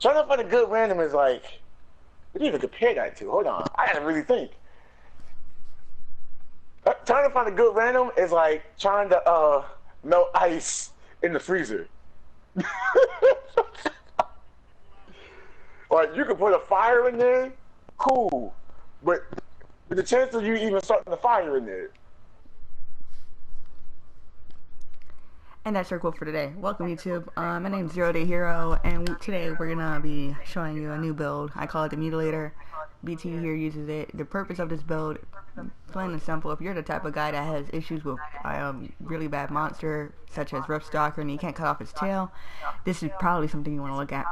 Trying to find a good random is like, what do you even compare that to? Hold on, I gotta really think. Trying to find a good random is like trying to melt ice in the freezer. Like you could put a fire in there, cool, but the chance of you even starting the fire in there. And that's our quote for today. Welcome YouTube. My name's Zero Day Hero, and today we're gonna be showing you a new build. I call it the Mutilator. BT here uses it. The purpose of this build, plain and simple, if you're the type of guy that has issues with a really bad monster, such as Rough Stalker, and you can't cut off his tail, this is probably something you want to look at.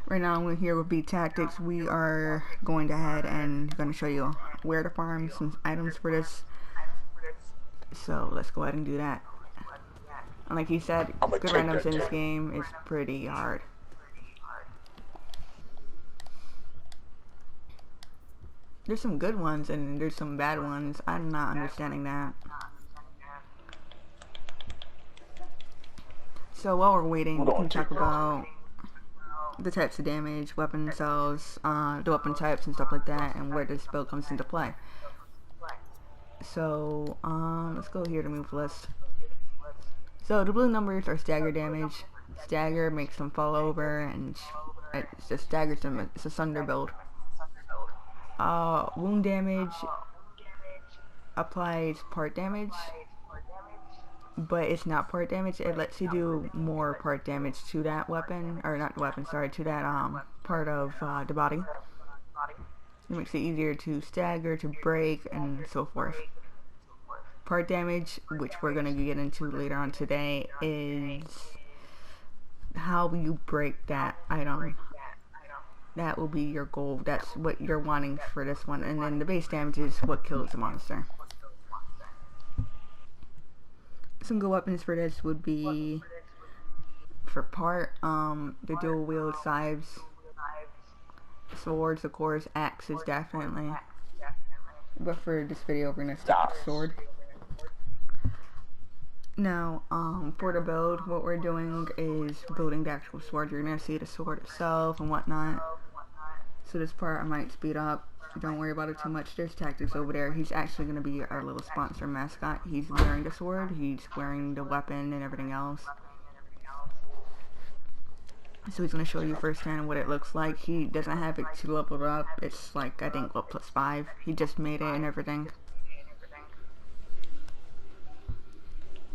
Right now we're here with Beat Tactics. We are going ahead and going to show you where to farm some items for this. So let's go ahead and do that. And like he said, good randoms in this game is pretty hard. There's some good ones and there's some bad ones. I'm not understanding that. So while we're waiting, we can talk about the types of damage, weapon cells, the weapon types and stuff like that, and where this build comes into play. So, let's go here to move list. So, the blue numbers are stagger damage. Stagger makes them fall over, and it just staggers them. It's a sunder build. Wound damage applies part damage, but it's not part damage. It lets you do more part damage to that weapon, or not the weapon, sorry, to that, part of, the body. It makes it easier to stagger, to break, and so forth. Part damage, which we're going to get into later on today, is how you break that item. That will be your goal. That's what you're wanting for this one. And then the base damage is what kills the monster. Some good weapons for this would be, for part, the dual wield scythes. Swords, of course, axes definitely. But for this video, we're gonna stick with sword. Now, for the build, what we're doing is building the actual sword. You're gonna see the sword itself and whatnot. So this part I might speed up. Don't worry about it too much. There's Tactics over there. He's actually gonna be our little sponsor mascot. He's wearing the sword. He's wearing the weapon and everything else. So he's going to show you firsthand what it looks like. He doesn't have it too leveled up. It's like, I think, what, +5. He just made it and everything.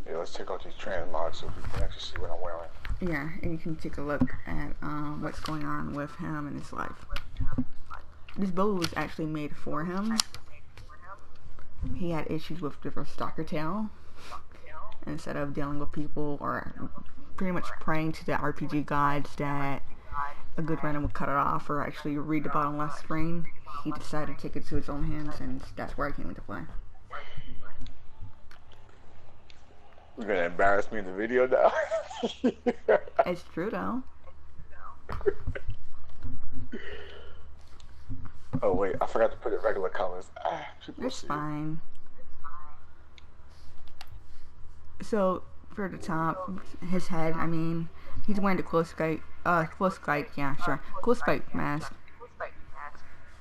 Yeah, let's take out these transmogs so we can actually see what I'm wearing. Yeah, and you can take a look at what's going on with him and his life. This build was actually made for him. He had issues with the stalker tail. Instead of dealing with people or pretty much praying to the RPG gods that a good random would cut it off or actually read the bottom left screen, he decided to take it to his own hands, and that's where I came into play. You're gonna embarrass me in the video now. It's true though. Oh wait, I forgot to put it regular colors. It's fine. So for the top, his head, I mean, he's wearing the close spike mask.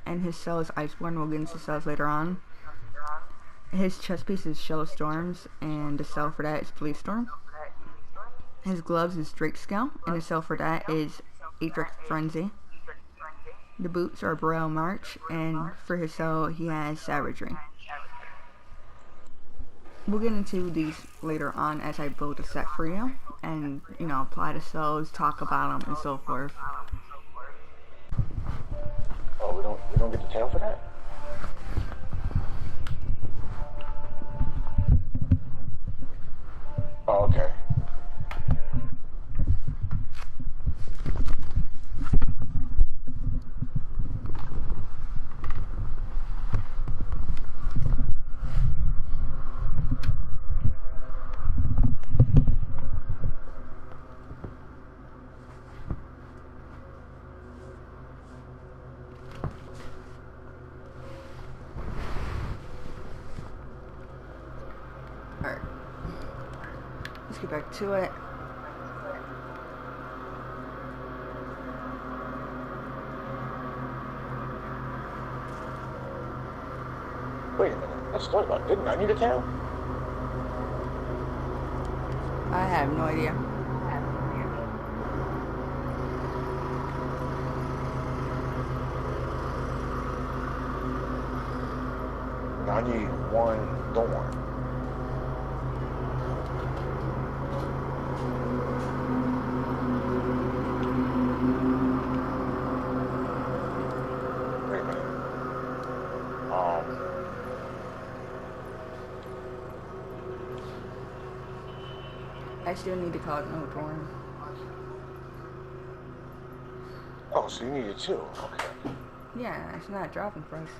And his cell is Iceborne. We'll get into cells later on. His chest piece is Shell of Storms, and the cell for that is Police Storm. His gloves is Drake Scale, and the cell for that is Atrix Frenzy. The boots are Burrell March, and for his cell, he has Savagery. We'll get into these later on as I build a set for you, and, you know, apply the cells, talk about them, and so forth. Oh, we don't get the tail for that? Oh, okay. Alright. Let's get back to it. just thought about it. Didn't I need a tail? I have no idea. I need one thorn. Wait a minute. I still need to call no thorn. Oh, so you need it too. Okay. Yeah, it's not dropping for us.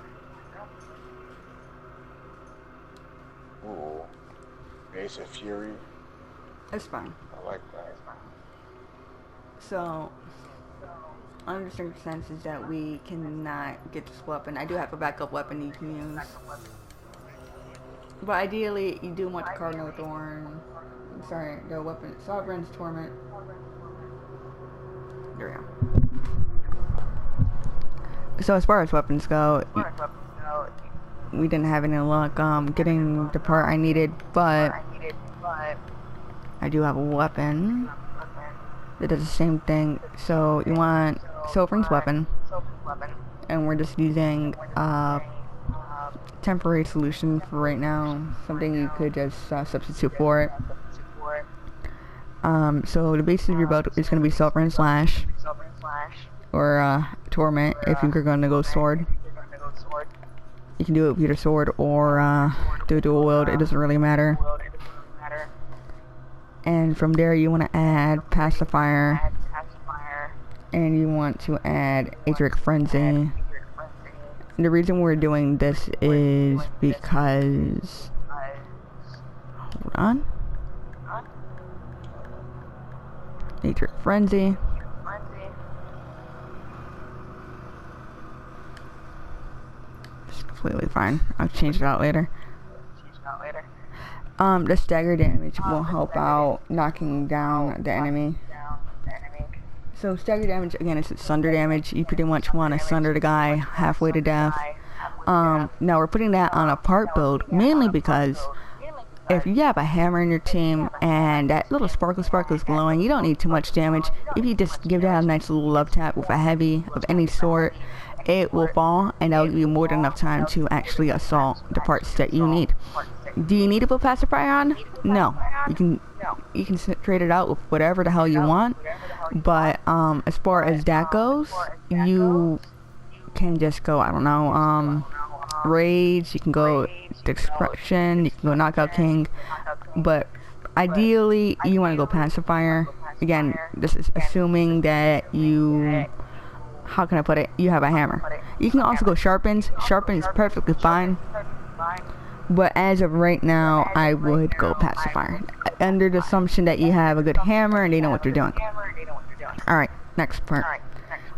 Ooh. Ace of Fury. It's fine. I like that. So, under circumstances that we cannot get this weapon, I do have a backup weapon you can use. But ideally, you do want the Cardinal Thorn. I'm sorry, the weapon, Sovereign's Torment. There we go. So as far as weapons go, we didn't have any luck getting the part I needed, but I do have a weapon that does the same thing. So you want Sovereign's weapon, and we're just using a temporary solution for right now, something you could just substitute for it. So the base of your build is going to be Sovereign Slash or Torment if you're going to go sword. You can do it with either sword or do dual wield, it doesn't really matter. And from there you want to add Pacifier, and you want to add Aetheric Frenzy. And the reason we're doing this is because, hold on, Aetheric Frenzy. It's completely fine. I'll change it out later. The stagger damage will help out knocking down the enemy. So stagger damage, again, it's sunder damage. You pretty much want to sunder the guy halfway to death. Now we're putting that on a part build, mainly because if you have a hammer in your team and that little sparkle is glowing, you don't need too much damage. If you just give that a nice little love tap with a heavy of any sort, it will fall, and that will give you more than enough time to actually assault the parts that you need. Do you need to put Pacifier on? No. You can trade it out with whatever the hell you want, but as far as that goes, you can just go, I don't know, Rage, you can go Destruction, you can go Knockout King, but ideally you want to go Pacifier. Again, this is assuming that you, how can I put it, you have a hammer. You can also go Sharpens. Sharpen is perfectly fine, but as of right now, I would go Pacifier, under the assumption that you have a good hammer and they know what they're doing. Alright, next part.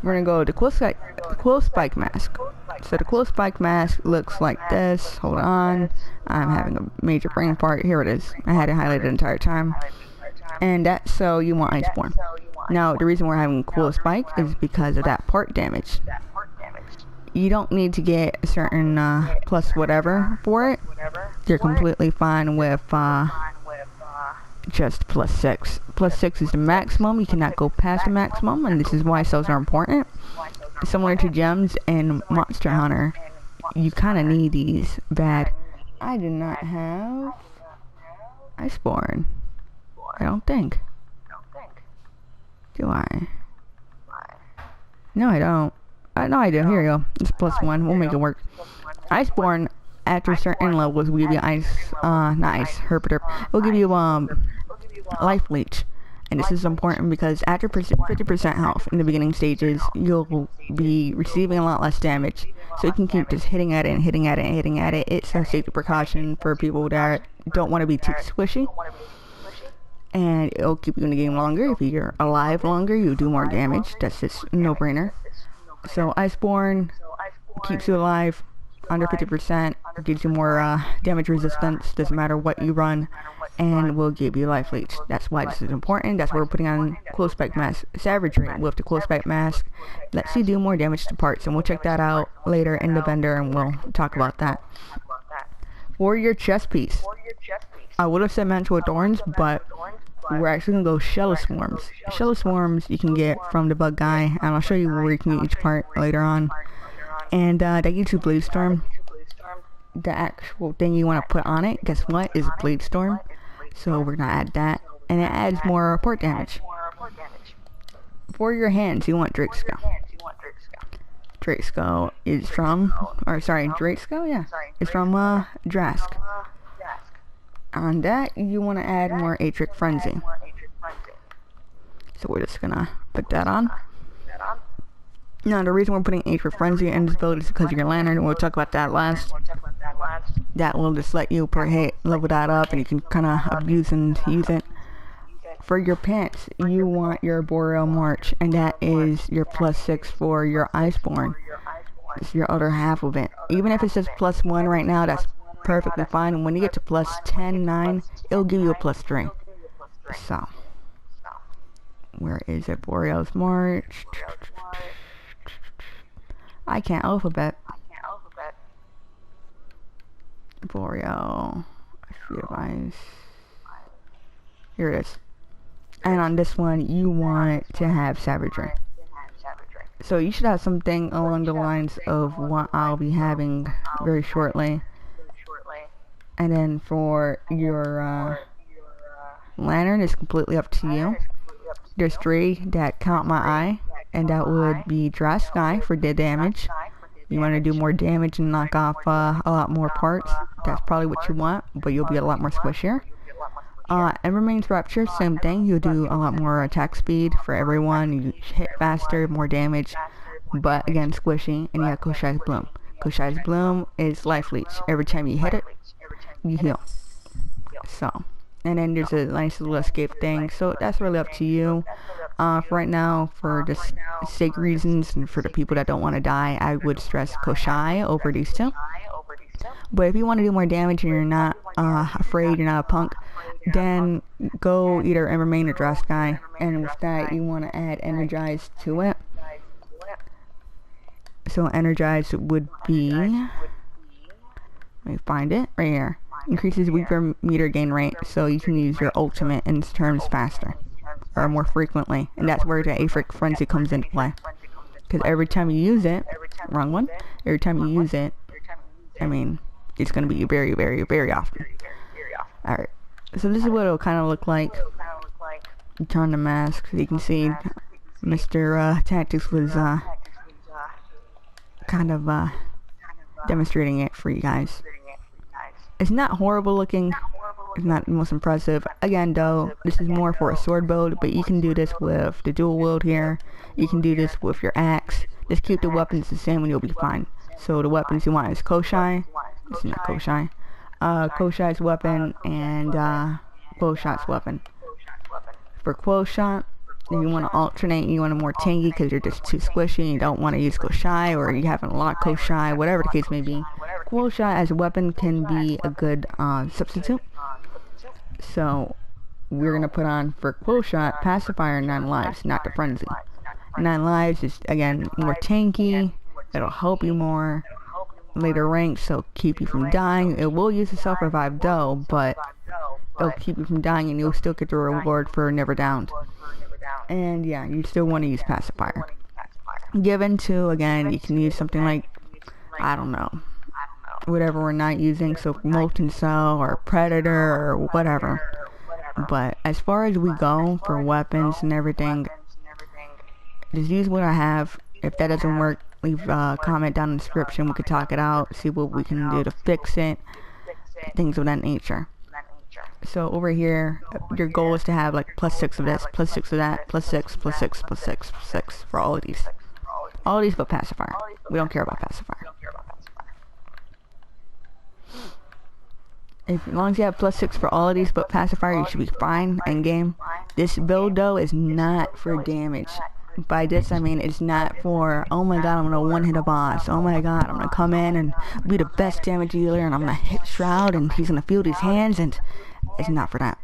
We're going to go to Quill Spike Mask. So the Quill Spike Mask looks like this. Hold on. I'm having a major brain fart. Here it is. I had it highlighted the entire time. And that's so you want Iceborne. Now, the reason we're having Quill Spike is because of that part damage. You don't need to get a certain plus whatever for it. You're completely fine with just +6. +6 is the maximum. You cannot go past the maximum, and this is why cells are important. Similar to gems and Monster Hunter, you kind of need these bad. I do not have Iceborne. I don't think. Do I? No, I don't. No, I do. Here you go. It's +1. We'll make it work. Iceborne, after certain levels, will give you ice, not ice, herp. We'll give you life leech, and this is important because after 50% health in the beginning stages, you'll be receiving a lot less damage. So you can keep just hitting at it and hitting at it and hitting at it. It's a safety precaution for people that don't want to be too squishy, and it'll keep you in the game longer. If you're alive longer, you do more damage. That's just a no-brainer. So Iceborne keeps you alive under 50%, gives you more damage resistance, doesn't matter what you run, and will give you life leech. That's why this is important. That's why we're putting on Quill Spike Mask Savagery with the Quill Spike Mask. Lets you do more damage to parts, and we'll check that out later in the vendor, and we'll talk about that. For your chest piece, I would have said mantle with thorns, but we're actually gonna go shell of swarms. Shell of swarms you can get from the bug guy, and I'll show you where you can get each part later on. And that gives you Blade Storm. The actual thing you want to put on it, guess what, is Blade Storm. So we're gonna add that, and it adds more port damage. For your hands, you want Drakeskull. Drakeskull is from, Drakeskull, yeah, it's from Drask. On that, you want to add more Atric Frenzy. So we're just gonna put that on. Now, the reason we're putting Atric Frenzy in this build is because of your lantern, and we'll talk about that last. That will just let you per hit level that up, and you can kind of abuse and use it. For your pants, you want your Boreal March, and that is your +6 for your Iceborne. It's your other half of it. Even if it says +1 right now, that's perfectly fine. And when you get to +10, 9, it'll give you a +3. So, where is it? Boreal's March. I can't alphabet. Boreal. Here it is. And on this one, you want to have Savagery. So you should have something along the lines of what I'll be having very shortly. And then for your lantern, it's completely up to you. There's 3 that count my eye, and that would be Drask Eye for dead damage. You want to do more damage and knock off a lot more parts. That's probably what you want, but you'll be a lot more squishier. Evermain's Rapture, same thing. You'll do a lot more attack speed for everyone. You hit faster, more damage, but again, squishy. And you have Koshai's Bloom. Koshai's Bloom is Life Leech. Every time you hit it, you heal. So, and then there's a nice little escape thing. So that's really up to you. For right now, for just sake reasons, and for the people that don't want to die, I would stress Koshai over these two. But if you want to do more damage and you're not afraid, you're not a punk, then go either Evermain or Drask Guy, and with that you want to add Energize to it. So Energize would be, let me find it, right here. Increases Weaver meter gain rate, so you can use your ultimate in turns faster, or more frequently, and that's where the Atric Frenzy comes into play. Because every time you use it, wrong one, every time you use it, I mean, it's going to be very, very, very often. Alright, so this is what it'll kind of look like. Turn the mask, so you can see Mr. Tactics was kind of demonstrating it for you guys. It's not horrible looking, it's not the most impressive. Again though, this is more for a sword build, but you can do this with the dual wield here. You can do this with your axe. Just keep the weapons the same and you'll be fine. So the weapons you want is Koshai. It's not Koshai. Koshai's weapon and Quoshot's weapon. For Quoshot, if you want to alternate, you want a more tanky because you're just too squishy and you don't want to use Koshai, or you haven't locked Koshai, whatever the case may be. Quoshot as a weapon can be a good substitute. So we're going to put on for Quoshot Pacifier 9 lives, not the Frenzy. 9 lives is again more tanky. It'll help you more later ranks, so keep you from dying. It will use the self-revive though, but it'll keep you from dying and you'll still get the reward for never downed. And yeah, you still want to use Pacifier. Given to, again, you can use something like, I don't know, whatever we're not using, so Molten Cell or Predator or whatever. But as far as we go for weapons and everything, just use what I have. If that doesn't work, leave a comment down in the description. We could talk it out, see what we can do to fix it, things of that nature. So over here, your goal is to have like +6 of this, +6 of that, +6, +6, +6, +6 for all of these. All of these but Pacifier. We don't care about Pacifier. As long as you have +6 for all of these but Pacifier, you should be fine in game. This build though is not for damage. By this I mean it's not for, oh my god, I'm gonna one-hit a boss, oh my god, I'm gonna come in and be the best damage dealer and I'm gonna hit Shroud and he's gonna feel his hands, and it's not for that.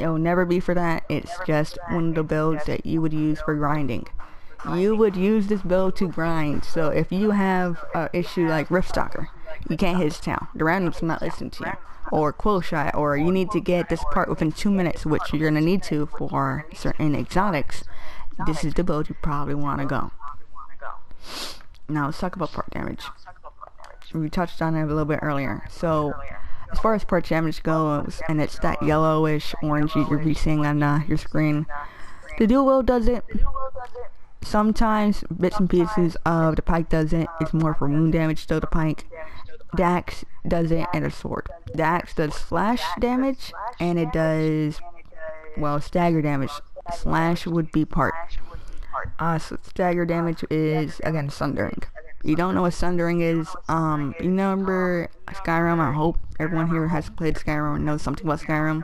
It will never be for that. It's just one of the builds that you would use for grinding. you would use this build to grind. So if you have an issue like Riftstalker, you can't hit his tail, the random's not listening to you, or Quill Shot, or you need to get this part within 2 minutes, which you're gonna need to for certain exotics, this is the build you probably want to go. Now let's talk about part damage. We touched on it a little bit earlier. So as far as part damage goes, and it's that yellowish orangey you'll be seeing on your screen, the dual wield does it. Sometimes bits and pieces of the pike does it. It's more for wound damage though, the pike. The axe does it, and the sword. The axe does slash damage, and it does, well, stagger damage. Slash would be part. So stagger damage is, again, sundering. You don't know what sundering is, you remember Skyrim? I hope everyone here has played Skyrim and knows something about Skyrim.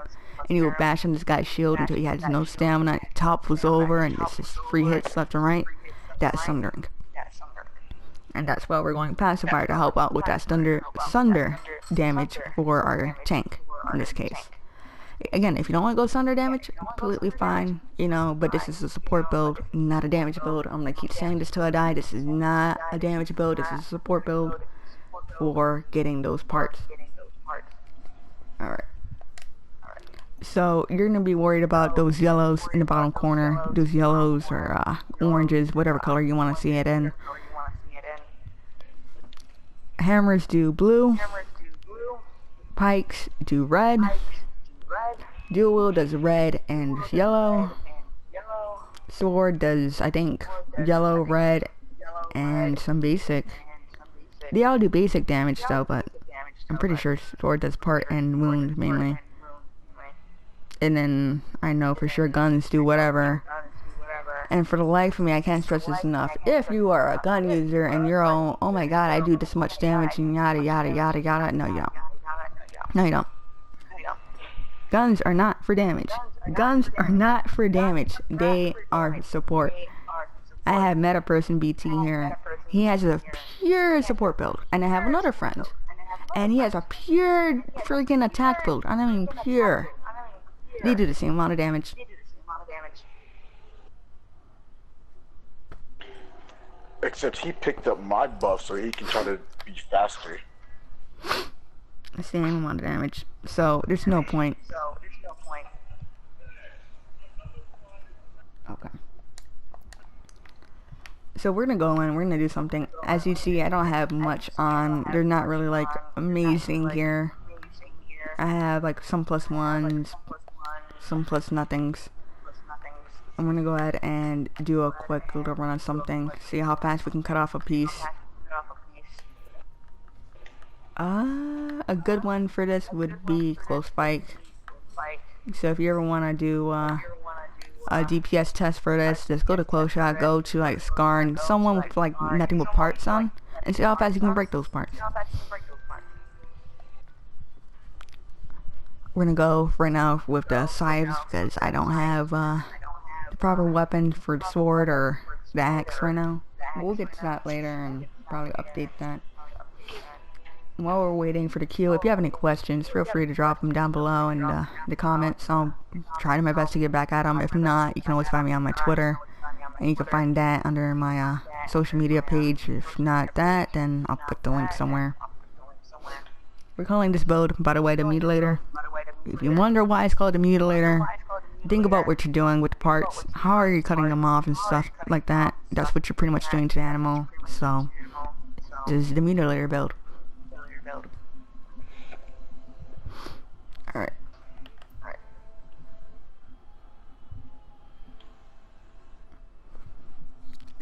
And you will bash on this guy's shield until he has no stamina, top was over, and it's just free hits left and right. That's sundering. And that's why we're going pacifier to help out with that sunder damage for our tank, in this case. Again, if you don't want to go sunder damage, completely fine, but this is a support build, not a damage build. I'm going to keep saying this till I die. This is not a damage build, this is a support build for getting those parts. Alright. So, you're going to be worried about those yellows in the bottom corner, those yellows or oranges, whatever color you want to see it in. Hammers do blue, pikes do red, dual wield does red and yellow, sword does, I think, yellow, red, and some basic. They all do basic damage though, but I'm pretty sure sword does part and wound mainly. And then I know for sure guns do whatever. And for the life of me, I can't stress this enough. If you are a gun user and you're all, oh my god, I do this much damage and yada yada yada yada, no you don't. No you don't. Guns are not for damage. Guns are not for damage. They are support. I have met a person, BT here. He has a pure support build. And I have another friend. And he has a pure freaking attack build. I mean pure. They do the same amount of damage. Except he picked up my buff so he can try to be faster. The same amount of damage. So there's no point. Okay. So we're gonna go in, we're gonna do something. As you see, I don't have much on. They're not really like amazing here. I have like some +1s, some plus nothings. I'm gonna go ahead and do a quick little run on something. See how fast we can cut off a piece. A good one for this would be close spike. So if you ever want to do a DPS test for this, just go to close shot, go to like Scar and someone with like nothing but parts on, and see how fast you can break those parts. We're gonna go right now with the scythes because I don't have the proper weapon for the sword or the axe right now. We'll get to that later and probably update that. While we're waiting for the queue, if you have any questions, feel free to drop them down below in the comments. I'll try my best to get back at them. If not, you can always find me on my Twitter, and you can find that under my social media page. If not that, then I'll put the link somewhere. We're calling this build, by the way, the Mutilator. If you wonder why it's called the Mutilator, think about what you're doing with the parts. How are you cutting them off and stuff like that? That's what you're pretty much doing to the animal. So, this is the Mutilator build. Alright.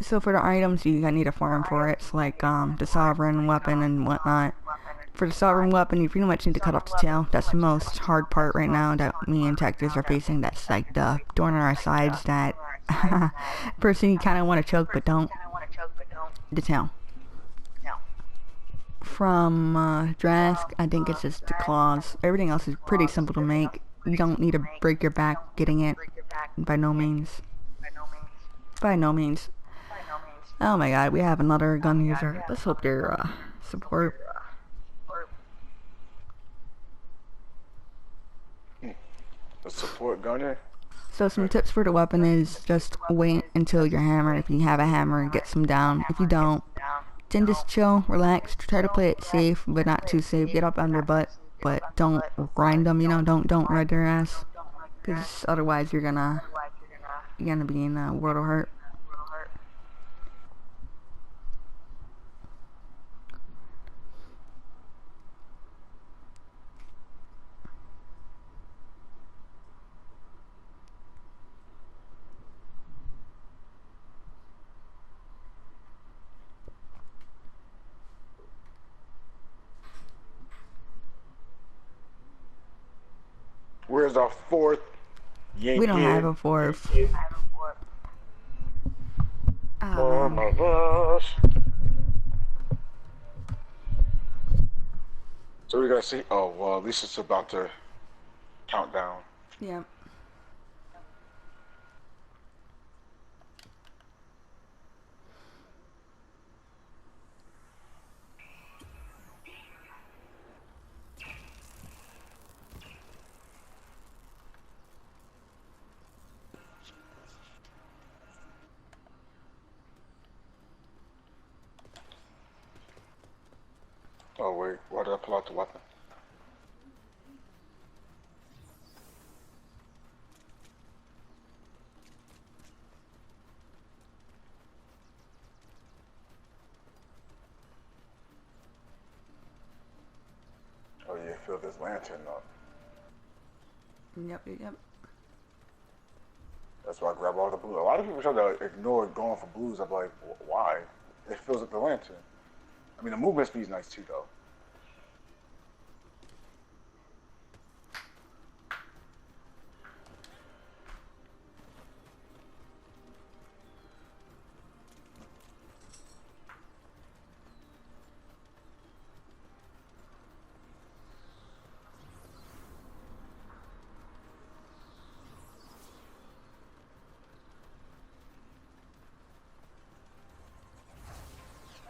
So for the items, you need a farm for it. It's like the sovereign weapon and whatnot. For the sovereign weapon, you pretty much need to cut off the tail. That's the most hard part right now that me and Tactics are facing. That's like the thorn on our sides that personally you kind of want to choke but don't. The tail. From Drask, I think it's just the claws. Everything else is pretty simple to make. You don't need to break your back getting it. By no means. By no means. Oh my god, we have another gun user. Let's hope they're support. A support gunner? So some tips for the weapon is just wait until your hammer. If you have a hammer, get some down. If you don't, then just chill, relax, try to play it safe, but not too safe. Get up on their butt, but don't grind them. You know, don't ride their ass, because otherwise you're gonna be in a world of hurt. Where's our fourth Yankee? We don't have a fourth. One of us. So we gotta see. Oh well, at least it's about to count down. Yeah. Oh wait, why did I pull out the weapon? Oh yeah, fill this lantern up. Yep. That's why I grab all the blue. A lot of people try to ignore going for blues. I'm like, why? It fills up the lantern. I mean, the movement speed's nice too, though.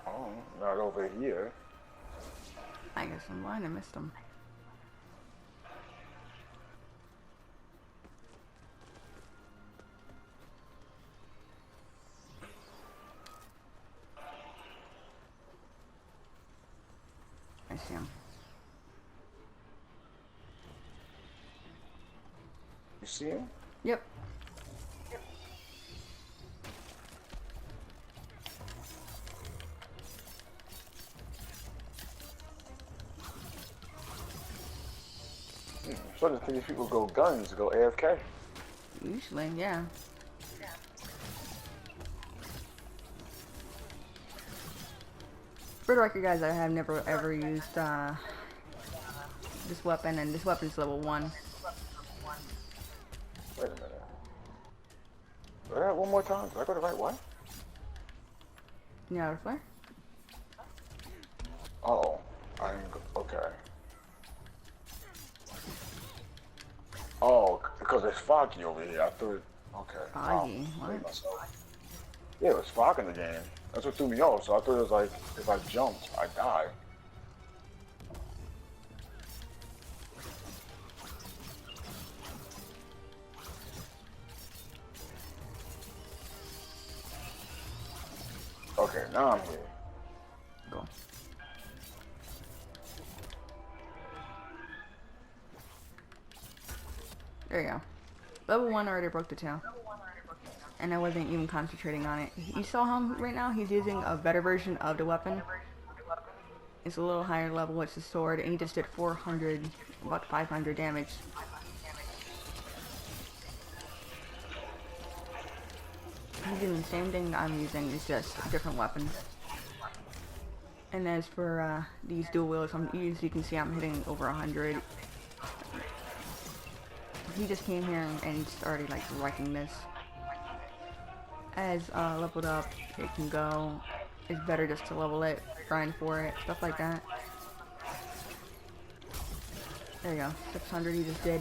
Oh, not over here. I guess I'm blind. I missed them. I see him. You see him? Yep. So I think people go guns, go AFK. Usually, yeah. For the record, guys, I have never ever used this weapon, and this weapon's level 1. Wait a minute. Say that one more time. Did I go the right way? You know, flare? Oh, okay. Oh, because it's foggy over here. I thought, okay. Foggy? What? Yeah, it was fog in the game. That's what threw me off. So I thought it was like, if I jumped, I die. Okay, now I'm here. Go. There you go. Level 1 already broke the tail. And I wasn't even concentrating on it. You saw him right now? He's using a better version of the weapon. It's a little higher level, it's a sword, and he just did 400, about 500 damage. He's doing the same thing I'm using, it's just a different weapon. And as for these dual wheels, as you can see, I'm hitting over 100. He just came here and started like wrecking this. As leveled up, it can go. It's better just to level it, grind for it, stuff like that. There you go, 600 he just did.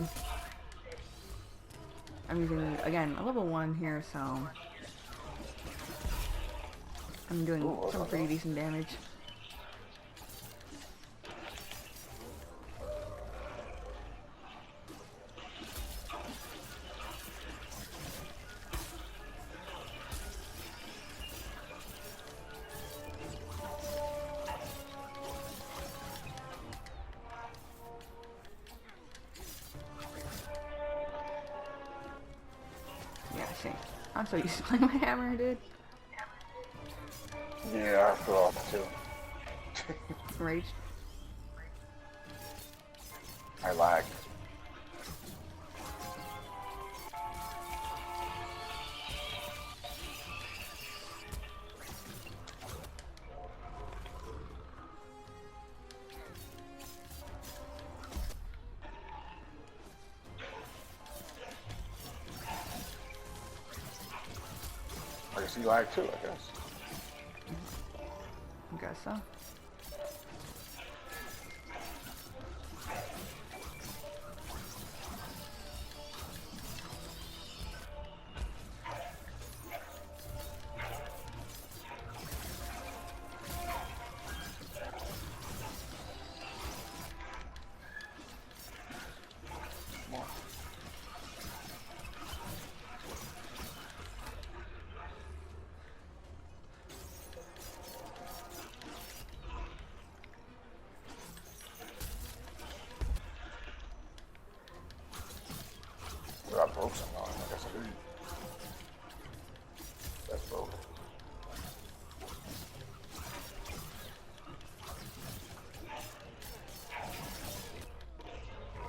I'm using, again, a level 1 here, so I'm doing some pretty decent damage. see. I'm so used to playing my hammer, dude. Yeah, I feel off too. Rage. I lagged. I can see lag too, I guess. I guess so. I broke something on him. I guess I did. That's broke.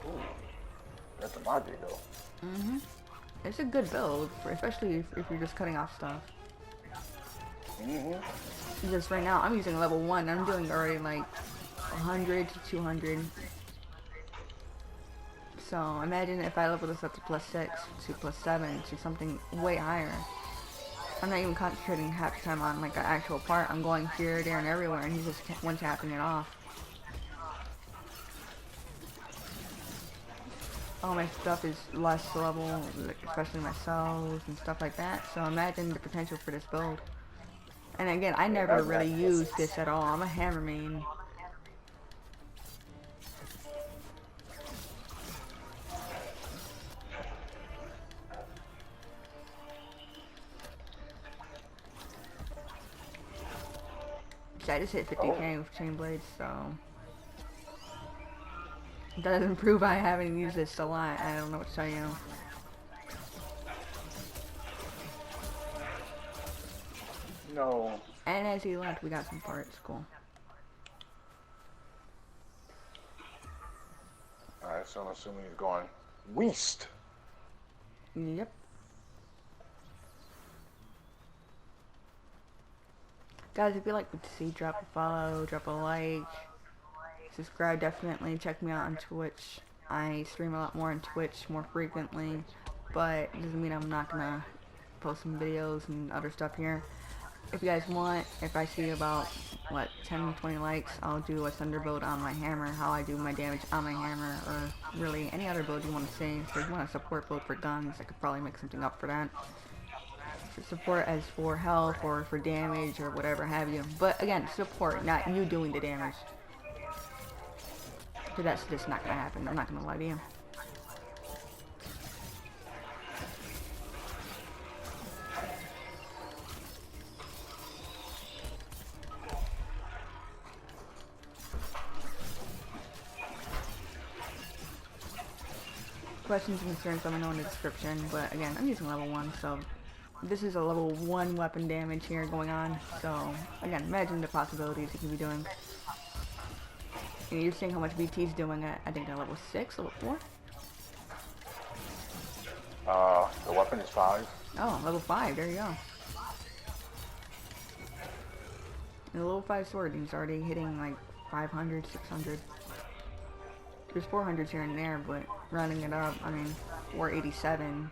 Ooh, that's a mod though. Mm-hmm. It's a good build, especially if you're just cutting off stuff. Mm-hmm. Just right now, I'm using level 1. I'm doing already like 100 to 200. So imagine if I level this up to +6, to +7, to something way higher. I'm not even concentrating half the time on like an actual part. I'm going here, there, and everywhere, and he's just one-tapping it off. All my stuff is less level, especially my cells and stuff like that. So imagine the potential for this build. And again, I never really use this at all. I'm a hammer main. I just hit 50k with chain blades, so that doesn't prove I haven't used this a lot. I don't know what to tell you. No. And as he left, we got some parts. Cool. Alright, so I'm assuming he's going west. Yep. Guys, if you like what to see, drop a follow, drop a like, subscribe definitely, check me out on Twitch. I stream a lot more on Twitch more frequently, but it doesn't mean I'm not gonna post some videos and other stuff here. If you guys want, if I see about, what, 10, 20 likes, I'll do a thunder build on my hammer, how I do my damage on my hammer, or really any other build you want to see. So if you want a support build for guns, I could probably make something up for that. Support as for health or for damage or whatever have you. But again, support, not you doing the damage. So that's just not gonna happen. I'm not gonna lie to you. Questions and concerns, let me know in the description. But again, I'm using level 1, so this is a level 1 weapon damage here going on. So again, imagine the possibilities you can be doing. And you're seeing how much BT's doing at, I think at level 6, level 4? The weapon is 5. Oh, level 5, there you go. And the level 5 sword, he's already hitting like 500, 600. There's 400s here and there, but rounding it up, I mean, 487.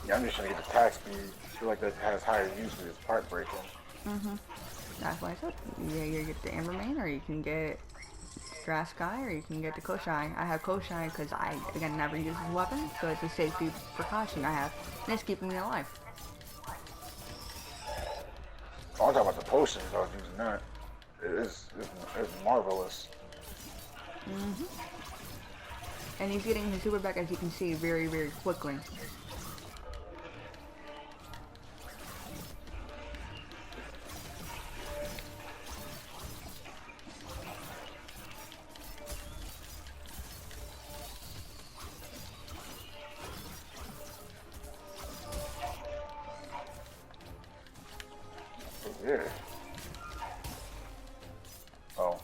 Yeah, I'm just trying to get the attack speed. I feel like that has higher use for this part breaking. That's why I said, yeah, you get the Amber Main, or you can get Draskai, or you can get the Koshai. I have Koshai because I, again, never use this weapon, so it's a safety precaution I have, and it's keeping me alive. Oh, I'm talking about the potions. I was using that. It's marvelous. And he's getting his super back, as you can see, very, very quickly. Yeah. Oh.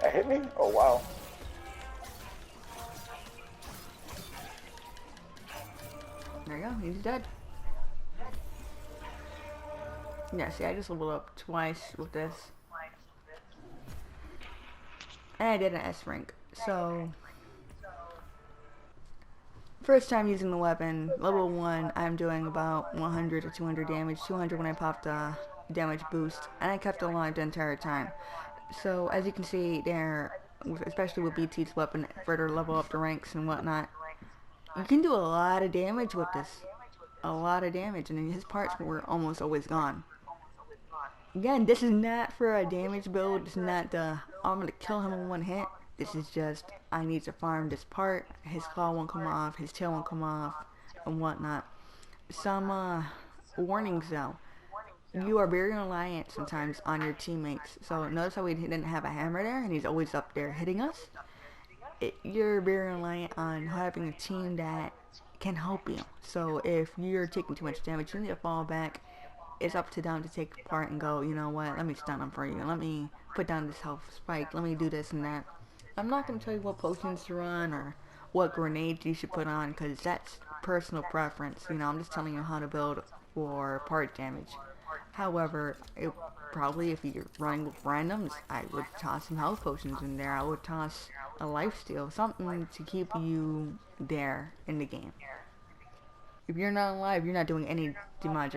That hit me? Oh wow. There you go. He's dead. Yeah, see, I just leveled up twice with this. And I did an S rank. So, first time using the weapon, level 1, I'm doing about 100 to 200 damage. 200 when I popped a damage boost. And I kept it alive the entire time. So, as you can see there, especially with BT's weapon, further level up the ranks and whatnot, you can do a lot of damage with this. A lot of damage. And his parts were almost always gone. Again, this is not for a damage build. It's not the, I'm going to kill him in one hit. This is just, I need to farm this part. His claw won't come off, his tail won't come off, and whatnot. Some warnings though. You are very reliant sometimes on your teammates. So notice how he didn't have a hammer there, and he's always up there hitting us. You're very reliant on having a team that can help you. So if you're taking too much damage, you need to fall back. It's up to them to take part and go, you know what, let me stun them for you. Let me put down this health spike. Let me do this and that. I'm not going to tell you what potions to run or what grenades you should put on, because that's personal preference. You know, I'm just telling you how to build for part damage. However, probably if you're running with randoms, I would toss some health potions in there. I would toss a lifesteal, something to keep you there in the game. If you're not alive, you're not doing any damage.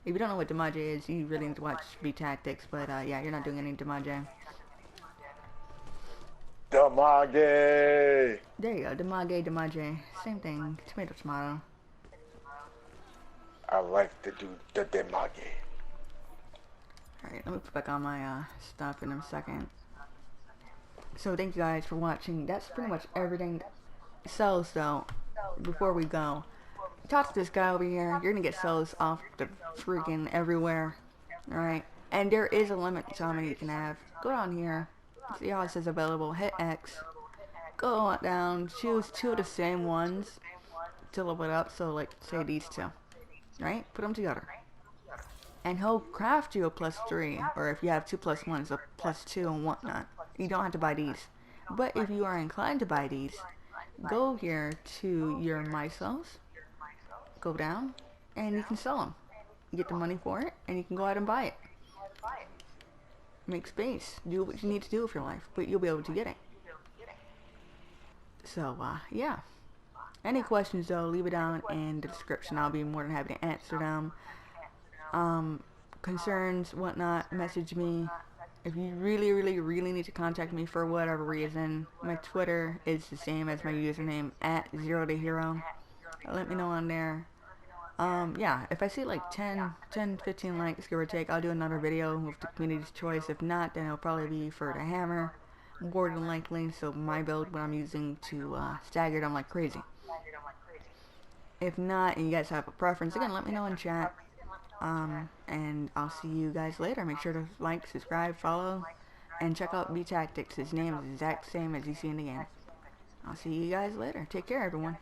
If you don't know what damage is, you really need to watch B Tactics, but yeah, you're not doing any damage. Damage! There you go, damage. Same thing, tomato tomato. I like to do the damage. Alright, let me put back on my stuff in a second. So thank you guys for watching. That's pretty much everything. Cells though, before we go. Talk to this guy over here. You're gonna get cells off the freaking everywhere. Alright? And there is a limit to how many you can have. Go down here. See how it says available. Hit X. Go on down. Choose 2 of the same ones to level it up. So like say these 2. Right? Put them together. And he'll craft you a +3. Or if you have 2 + 1s, a +2 and whatnot. You don't have to buy these. But if you are inclined to buy these, go here to your My Cells. Go down, and you can sell them. You get the money for it, and you can go out and buy it. Make space. Do what you need to do with your life, but you'll be able to get it. So, yeah. Any questions, though, leave it down in the description. I'll be more than happy to answer them. Concerns, whatnot, message me. If you really need to contact me for whatever reason, my Twitter is the same as my username, @0tohero. Let me know on there. Yeah, if I see like 10, 15 likes, give or take, I'll do another video with the community's choice. If not, then it'll probably be for the hammer, more than likely. So my build, what I'm using to stagger them like crazy. If not, and you guys have a preference, again, let me know in chat. And I'll see you guys later. Make sure to like, subscribe, follow, and check out B Tactics. His name is the exact same as you see in the game. I'll see you guys later. Take care, everyone.